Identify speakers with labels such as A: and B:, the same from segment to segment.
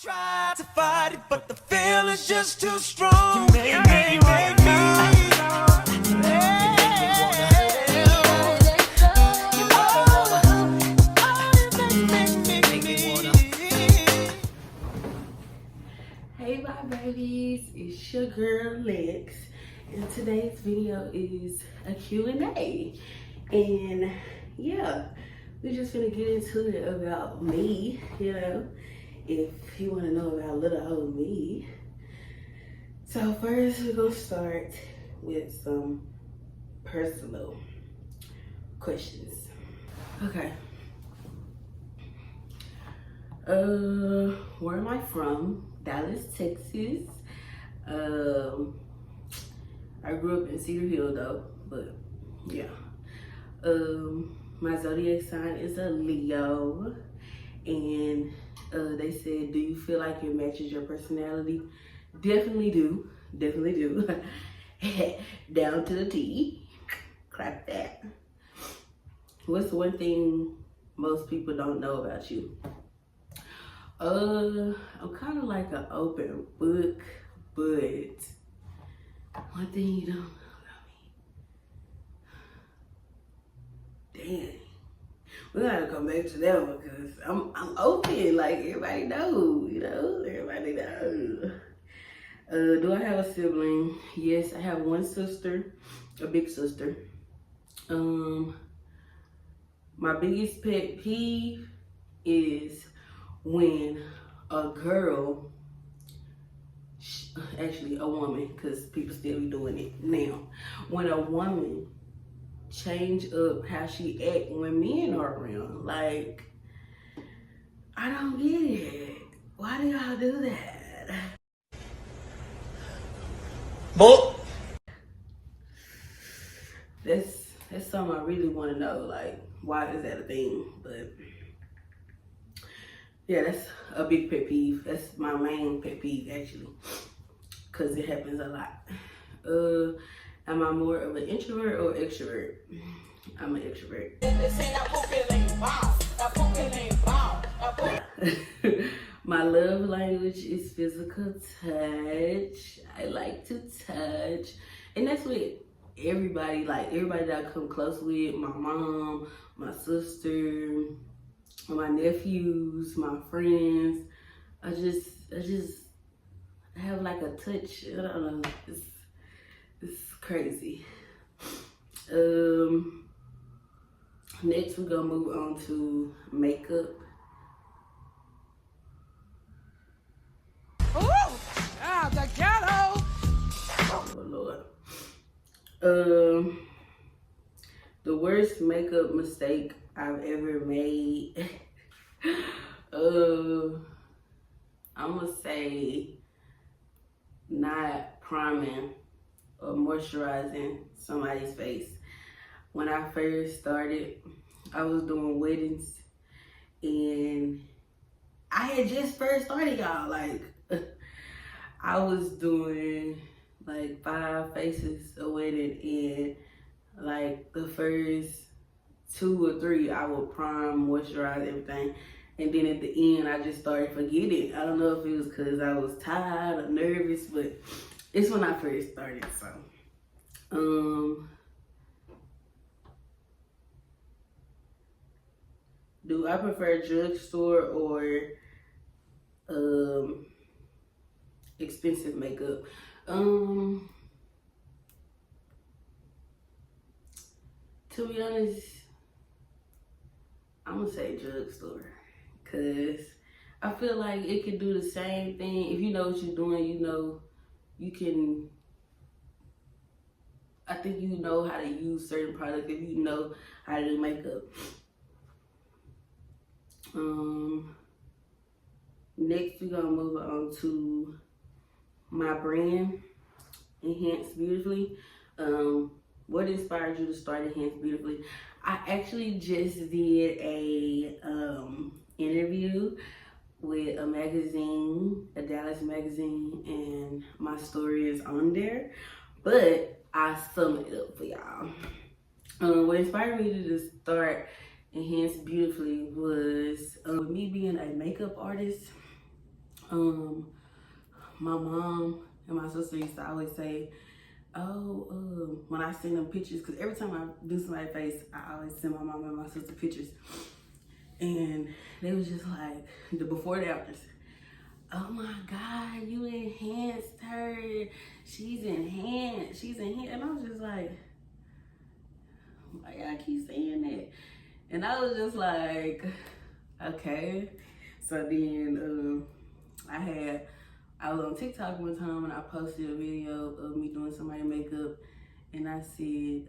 A: Try to fight it, but the feeling's just too strong. You make
B: Hey my babies, it's your girl Lex, and today's video is a Q&A. And yeah, we're just gonna get into it about me, you know, if you want to know about little old me. So first we're gonna start with some personal questions. Okay. Where am I from? Dallas, Texas. I grew up in Cedar Hill though, but yeah. My zodiac sign is a Leo, and they said, do you feel like it matches your personality? Definitely do, definitely do. Down to the T. Clap that. What's one thing most people don't know about you? I'm kind of like an open book, but one thing you don't know about me. Damn. We gotta come back to that one because I'm open, like everybody knows, you know, everybody knows. Do I have a sibling? Yes, I have one sister, a big sister. My biggest pet peeve is when a girl, actually a woman, because people still be doing it now, when a woman change up how she act when men are around. Like, I don't get it. Why do y'all do that?
A: Bull.
B: That's something I really want to know. Like, why is that a thing? But yeah, that's a big pet peeve. That's my main pet peeve actually, because it happens a lot. Am I more of an introvert or extrovert? I'm an extrovert. My love language is physical touch. I like to touch. And that's with everybody, like everybody that I come close with, my mom, my sister, my nephews, my friends. I just have like a touch. I don't know. It's crazy. Next we're gonna move on to makeup.
A: The ghetto.
B: Oh Lord. The worst makeup mistake I've ever made. I'm gonna say not priming or moisturizing somebody's face. When I first started, I was doing weddings, and I had just first started, y'all. Like, I was doing like 5 faces a wedding, and like the first 2 or 3, I would prime, moisturize, everything. And then at the end, I just started forgetting. I don't know if it was because I was tired or nervous, but it's when I first started, so. Do I prefer drugstore or expensive makeup? To be honest, I'm gonna say drugstore, cause I feel like it can do the same thing. If you know what you're doing, you know, you can, I think you know how to use certain products if you know how to do makeup. Next we're gonna move on to my brand, Enhance Beautifully. What inspired you to start Enhance Beautifully? I actually just did a interview with a magazine, a Dallas magazine, and my story is on there, but I sum it up for y'all. What inspired me to start Enhance Beautifully was me being a makeup artist My mom and my sister used to always say, oh, when I send them pictures, because every time I do somebody's face, I always send my mom and my sister pictures. And they was just like, the before and afters. Oh my God, you enhanced her. She's enhanced. And I was just like, why y'all keep saying that? And I was just like, okay. So then I was on TikTok one time and I posted a video of me doing somebody's makeup, and I said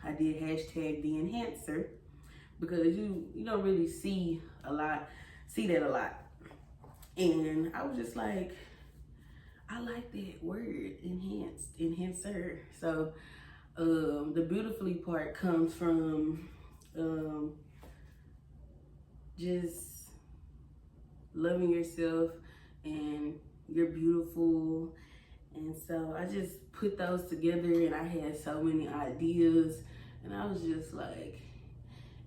B: I did hashtag the enhancer, because you don't really see that a lot. And I was just like, I like that word, enhancer. So the beautifully part comes from just loving yourself, and you're beautiful. And so I just put those together, and I had so many ideas, and I was just like,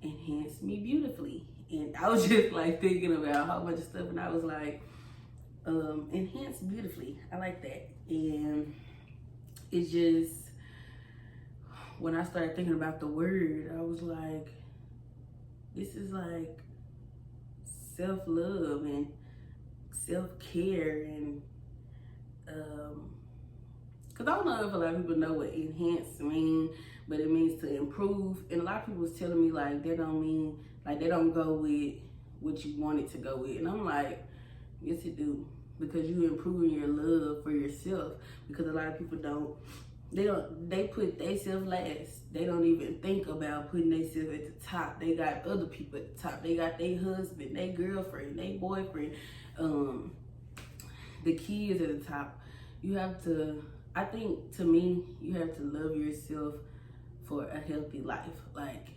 B: enhance me beautifully. And I was just like thinking about a whole bunch of stuff, and I was like, enhance beautifully. I like that. And it's just, when I started thinking about the word, I was like, this is like self-love and self-care. And because I don't know if a lot of people know what enhance means, but it means to improve. And a lot of people was telling me like they don't go with what you want it to go with. And I'm like, yes it do, because you improving your love for yourself. Because a lot of people they put themselves last. They don't even think about putting themselves at the top. They got other people at the top. They got their husband, their girlfriend, their boyfriend, the kids at the top. You have to, I think, to me, you have to love yourself for a healthy life. Like,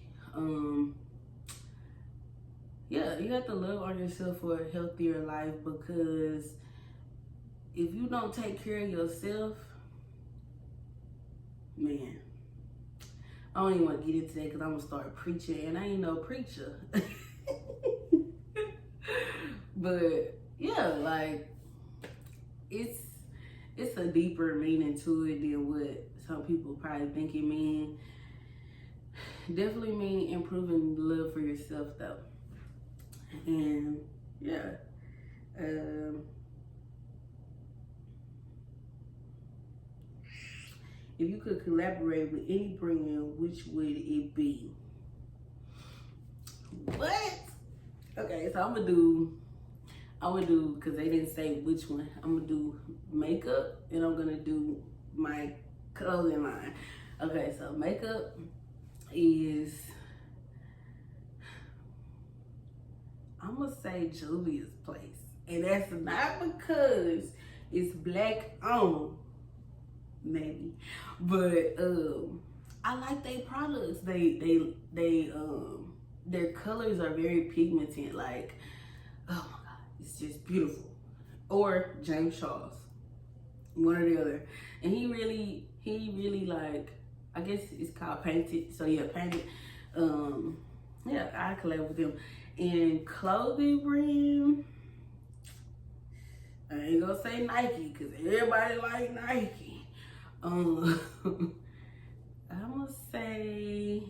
B: yeah, you have to love on yourself for a healthier life, because if you don't take care of yourself, man, I don't even want to get into that, because I'm going to start preaching, and I ain't no preacher. But yeah, like, it's a deeper meaning to it than what some people probably think it means. Definitely mean improving love for yourself though. And yeah, if you could collaborate with any brand, which would it be? What? Okay, so I'm gonna do, because they didn't say which one. I'm gonna do makeup, and I'm gonna do my clothing line. Okay, so makeup is, I'm gonna say Juvia's Place. And that's not because it's black owned, maybe, but I like their products. Their colors are very pigmented. Like, oh my God, it's just beautiful. Or James Charles, one or the other. And he really like, I guess it's called Painted. So yeah, Painted. Yeah, I collab with him. And clothing brand, I ain't gonna say Nike, because everybody like Nike. I'm gonna say,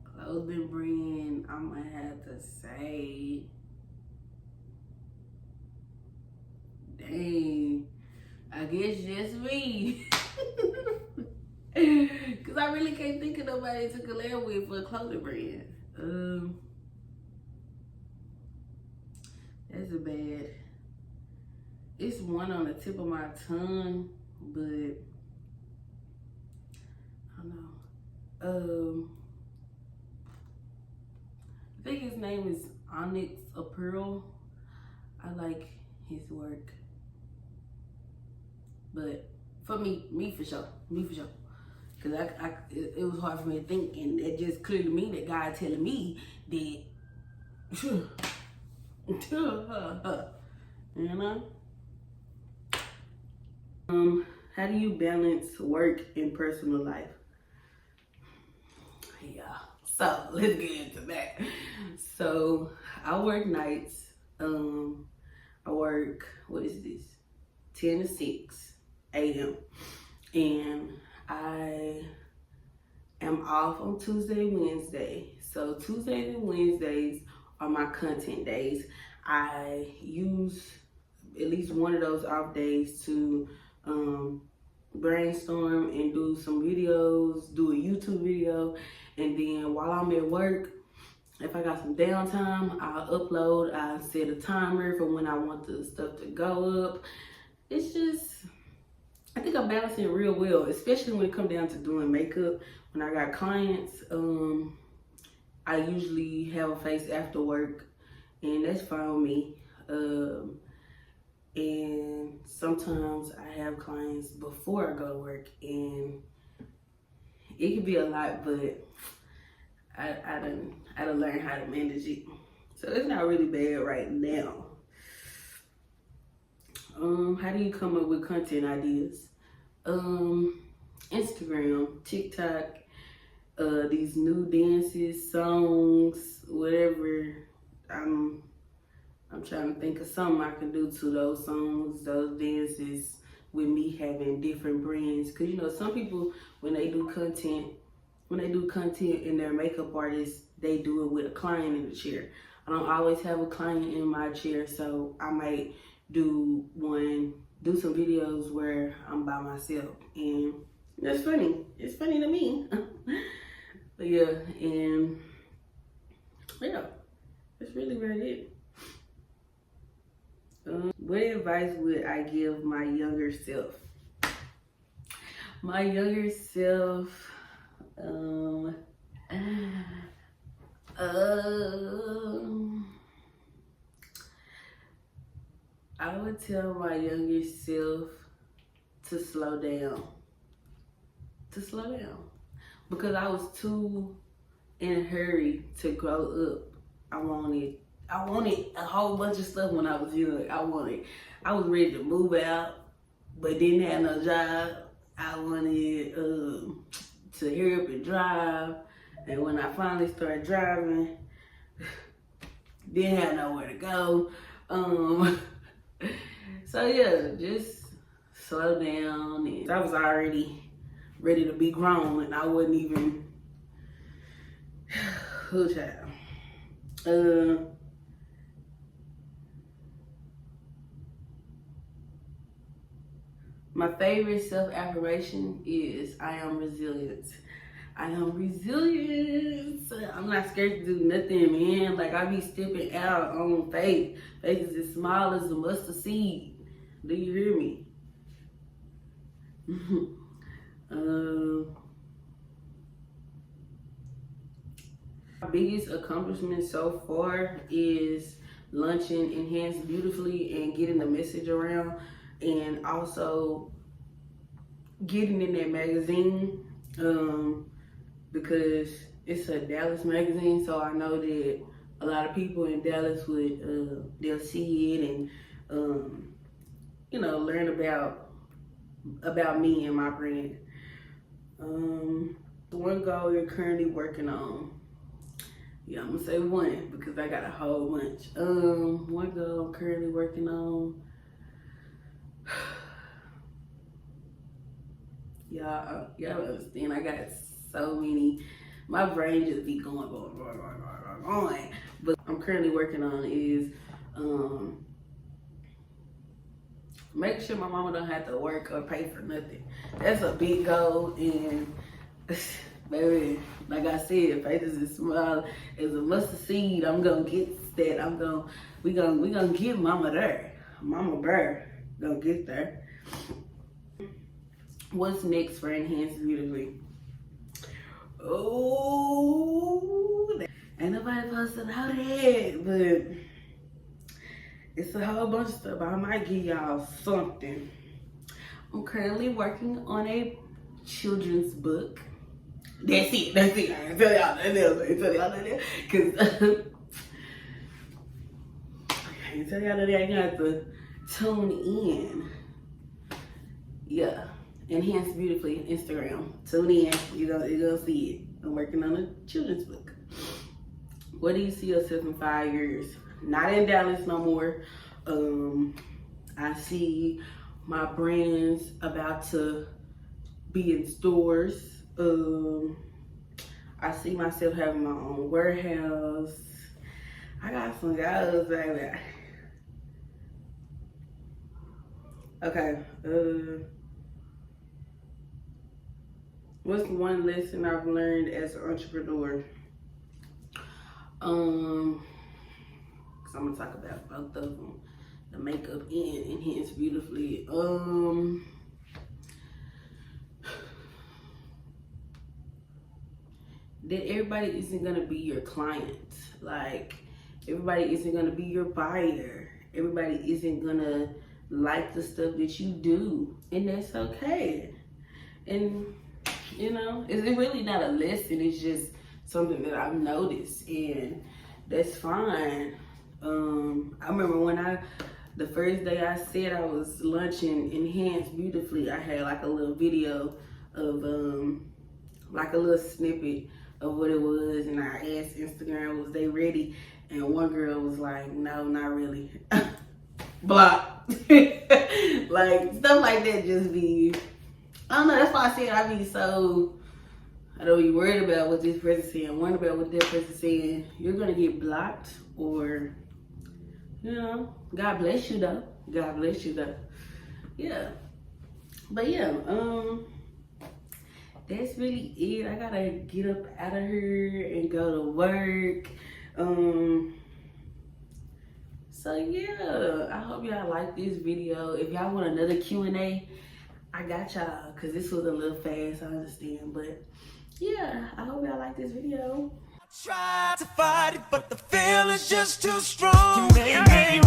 B: clothing brand, I'm gonna have to say, dang, I guess just me. Cause I really can't think of nobody to collab with for a clothing brand. That's a bad, it's one on the tip of my tongue, but I don't know. I think his name is Onyx Apparel. I like his work. But for me for sure. Because it was hard for me to think, and it just clear to me that God telling me that you know? How do you balance work and personal life? Yeah, so let's get into that. So I work nights. I work, what is this? 10 to 6 a.m. And I am off on Tuesday and Wednesday. So Tuesdays and Wednesdays are my content days. I use at least one of those off days to brainstorm and do some videos, do a YouTube video, and then while I'm at work, if I got some downtime, I'll upload. I set a timer for when I want the stuff to go up. It's just, I think I'm balancing it real well, especially when it comes down to doing makeup. When I got clients, I usually have a face after work, and that's fine with me. And sometimes I have clients before I go to work, and it can be a lot, but I done learned how to manage it. So it's not really bad right now. How do you come up with content ideas? Instagram, TikTok, these new dances, songs, whatever. I'm trying to think of something I can do to those songs, those dances, with me having different brands. Cause you know, some people, when they do content and they're makeup artists, they do it with a client in the chair. I don't always have a client in my chair, so I might do some videos where I'm by myself, and that's funny. It's funny to me. But yeah, and yeah, that's really about it. What advice would I give my younger self? My younger self, I would tell my younger self to slow down. Because I was too in a hurry to grow up. I wanted a whole bunch of stuff when I was young. I was ready to move out, but didn't have no job. I wanted to hurry up and drive. And when I finally started driving, didn't have nowhere to go. So yeah, just slow down. And I was already ready to be grown, and I wasn't even, oh child. My favorite self-affirmation is I am resilient. I am resilient. I'm not scared to do nothing, man. Like, I be stepping out on faith. Faith is as small as a mustard seed. Do you hear me? My biggest accomplishment so far is launching Enhance Beautifully and getting the message around, and also getting in that magazine, because it's a Dallas magazine, so I know that a lot of people in Dallas would they'll see it and you know, learn about me and my brand. One goal you're currently working on. Yeah, I'm gonna say one because I got a whole bunch. One goal I'm currently working on. Y'all understand, I got so many. My brain just be going. But I'm currently working on is make sure my mama don't have to work or pay for nothing. That's a big goal, and baby, like I said, faith is as small as a mustard seed. I'm gonna get that. We gonna get mama there. Mama bear gonna get there. What's next for Enhance Beautifully? Oh, ain't nobody posted out that, but it's a whole bunch of stuff. I might give y'all something. I'm currently working on a children's book. That's it. I ain't tell y'all nothing else. I ain't tell y'all nothing else. Cause I ain't tell y'all nothing. I got to tune in. Yeah, Enhance Beautifully Instagram. Tune in. You're gonna see it. I'm working on a children's book. Where do you see yourself in 5 years? Not in Dallas no more. I see my brands about to be in stores. I see myself having my own warehouse. I got some goals like that. Okay. What's one lesson I've learned as an entrepreneur? Cause I'm gonna talk about both of them, the makeup and Enhance Beautifully. That everybody isn't gonna be your client. Like, everybody isn't gonna be your buyer. Everybody isn't gonna like the stuff that you do, and that's okay. And you know, it's really not a lesson. It's just something that I've noticed, and that's fine. I remember the first day I said I was launching Enhance Beautifully, I had like a little video of like a little snippet of what it was, and I asked Instagram, was they ready? And one girl was like, no, not really. Block. Like, stuff like that just be, I don't know, that's why I said I don't be worried about what this person saying, worried about what that person saying. You're gonna get blocked, or, you know, God bless you though. God bless you though. Yeah. But yeah, that's really it. I gotta get up out of here and go to work. So yeah, I hope y'all like this video. If y'all want another Q&A, I got y'all, because this was a little fast, I understand. But yeah, I hope y'all like this video.
A: Try to fight it, but the feeling's just too strong. You make me